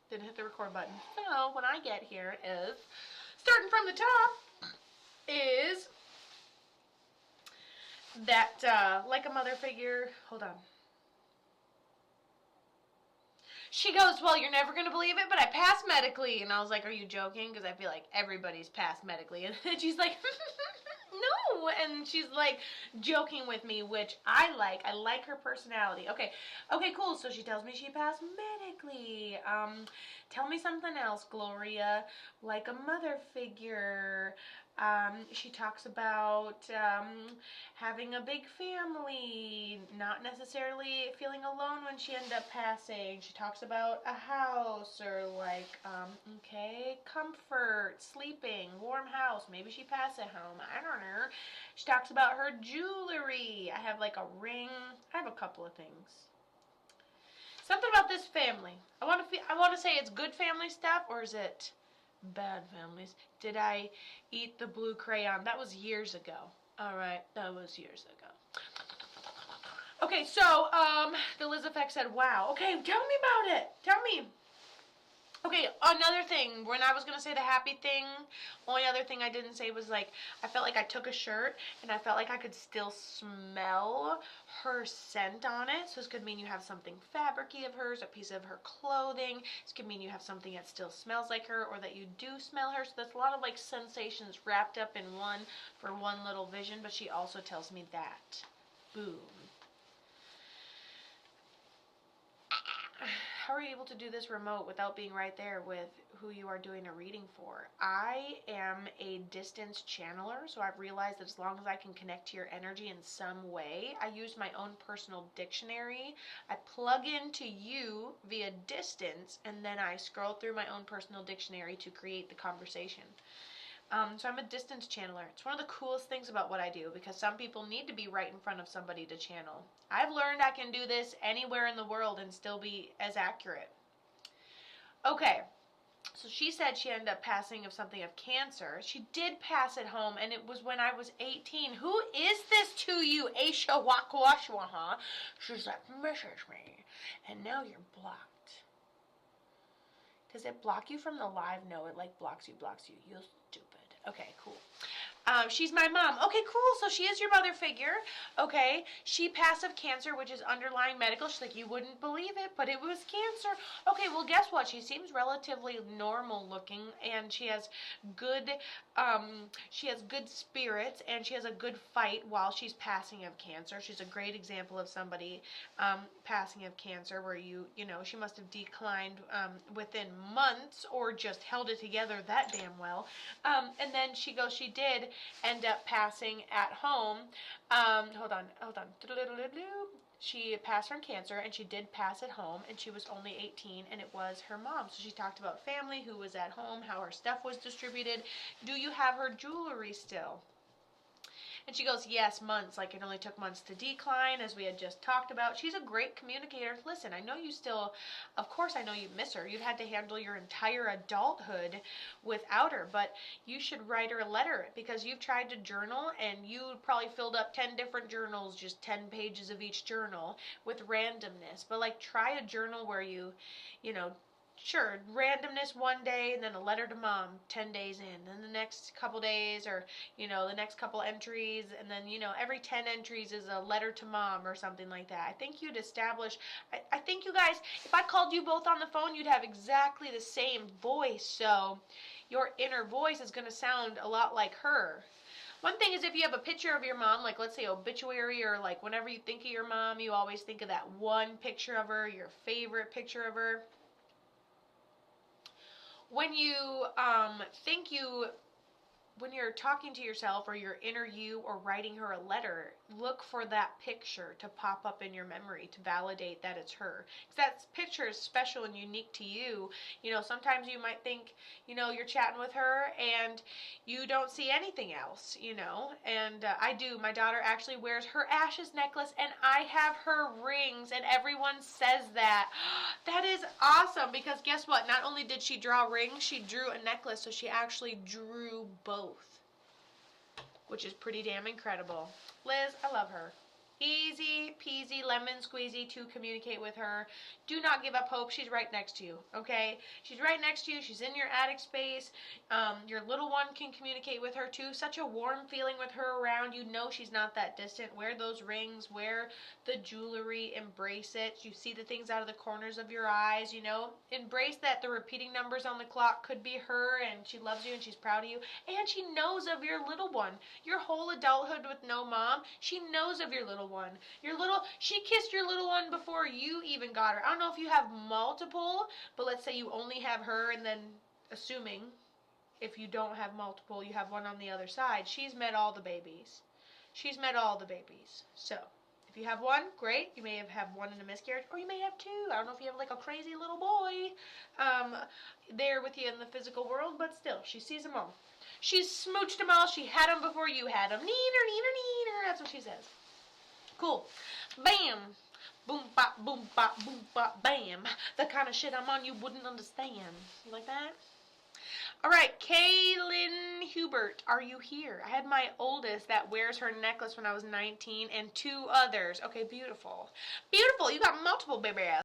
Didn't hit the record button. So when I get here is, starting from the top, is that like a mother figure. Hold on. She goes, well, you're never going to believe it, but I passed medically. And I was like, are you joking? Because I feel like everybody's passed medically. And she's like, no. And she's like joking with me, which I like. I like her personality. Okay, cool. So she tells me she passed medically. Tell me something else, Gloria. Like a mother figure. She talks about having a big family, not necessarily feeling alone when she ended up passing. She talks about a house or like, comfort, sleeping, warm house. Maybe she passed at home. I don't know. She talks about her jewelry. I have like a ring. I have a couple of things. Something about this family. I want to say it's good family stuff, or is it bad families? Did I eat the blue crayon? That was years ago. All right, that was years ago. Okay, so the Liz Effect said, "Wow." Okay, tell me about it. Tell me. Okay, another thing, when I was going to say the happy thing, only other thing I didn't say was like, I felt like I took a shirt and I felt like I could still smell her scent on it. So this could mean you have something fabricy of hers, a piece of her clothing. This could mean you have something that still smells like her or that you do smell her. So there's a lot of like sensations wrapped up in one for one little vision, but she also tells me that. Boom. How are you able to do this remote without being right there with who you are doing a reading for? I am a distance channeler, so I've realized that as long as I can connect to your energy in some way, I use my own personal dictionary. I plug into you via distance, and then I scroll through my own personal dictionary to create the conversation. So I'm a distance channeler. It's one of the coolest things about what I do because some people need to be right in front of somebody to channel. I've learned I can do this anywhere in the world and still be as accurate. Okay, so she said she ended up passing of something of cancer. She did pass at home, and it was when I was 18. Who is this to you, Aisha Wakwashwaha? She's like, message me, and now you're blocked. Does it block you from the live? No, it like blocks you. You stupid. Okay, cool. She's my mom. Okay, cool. So she is your mother figure. Okay. She passed of cancer, which is underlying medical. She's like, you wouldn't believe it, but it was cancer. Okay, well, guess what? She seems relatively normal looking, and she has good spirits, and she has a good fight while she's passing of cancer. She's a great example of somebody passing of cancer where she must have declined within months or just held it together that damn well. And then she did end up passing at home. Hold on. She passed from cancer, and she did pass at home, and she was only 18, and it was her mom. So she talked about family, who was at home, how her stuff was distributed. Do you have her jewelry still? And she goes, yes, months. Like, it only took months to decline, as we had just talked about. She's a great communicator. Listen, I know you still, of course I know you miss her. You've had to handle your entire adulthood without her, but you should write her a letter because you've tried to journal, and you probably filled up 10 different journals, just 10 pages of each journal with randomness. But, like, try a journal where you sure, randomness one day, and then a letter to mom 10 days in, and the next couple days, or the next couple entries, and then every 10 entries is a letter to mom or something like that. I think you'd establish, I think you guys, if I called you both on the phone, you'd have exactly the same voice, so your inner voice is going to sound a lot like her. One thing is, if you have a picture of your mom, like let's say obituary, or like whenever you think of your mom, you always think of that one picture of her, your favorite picture of her. When you when you're talking to yourself or your inner you or writing her a letter, look for that picture to pop up in your memory to validate that it's her. Because that picture is special and unique to you. Sometimes you might think, you're chatting with her and you don't see anything else, And I do. My daughter actually wears her ashes necklace, and I have her rings, and everyone says that. That is awesome, because guess what? Not only did she draw rings, she drew a necklace, so she actually drew both, which is pretty damn incredible. Liz, I love her. Easy peasy lemon squeezy to communicate with her. Do not give up hope. She's right next to you, okay? She's right next to you. She's in your attic space. Your little one can communicate with her too. Such a warm feeling with her around. You know she's not that distant. Wear those rings. Wear the jewelry. Embrace it. You see the things out of the corners of your eyes, you know? Embrace that the repeating numbers on the clock could be her, and she loves you and she's proud of you. And she knows of your little one. Your whole adulthood with no mom, she knows of your little one. She kissed your little one before you even got her. I don't know if you have multiple, but let's say you only have her, and then assuming if you don't have multiple, you have one on the other side. She's met all the babies. She's met all the babies. So, if you have one, great. You may have one in a miscarriage, or you may have two. I don't know if you have like a crazy little boy there with you in the physical world, but still, she sees them all. She's smooched them all. She had them before you had them. Neener, neener, neener. That's what she says. Cool. Bam. Boom, bop, boom, bop, boom, bop, bam. The kind of shit I'm on you wouldn't understand. You like that? All right, Kaylin Hubert, are you here? I had my oldest that wears her necklace when I was 19 and two others. Okay, beautiful. Beautiful. You got multiple baby ass.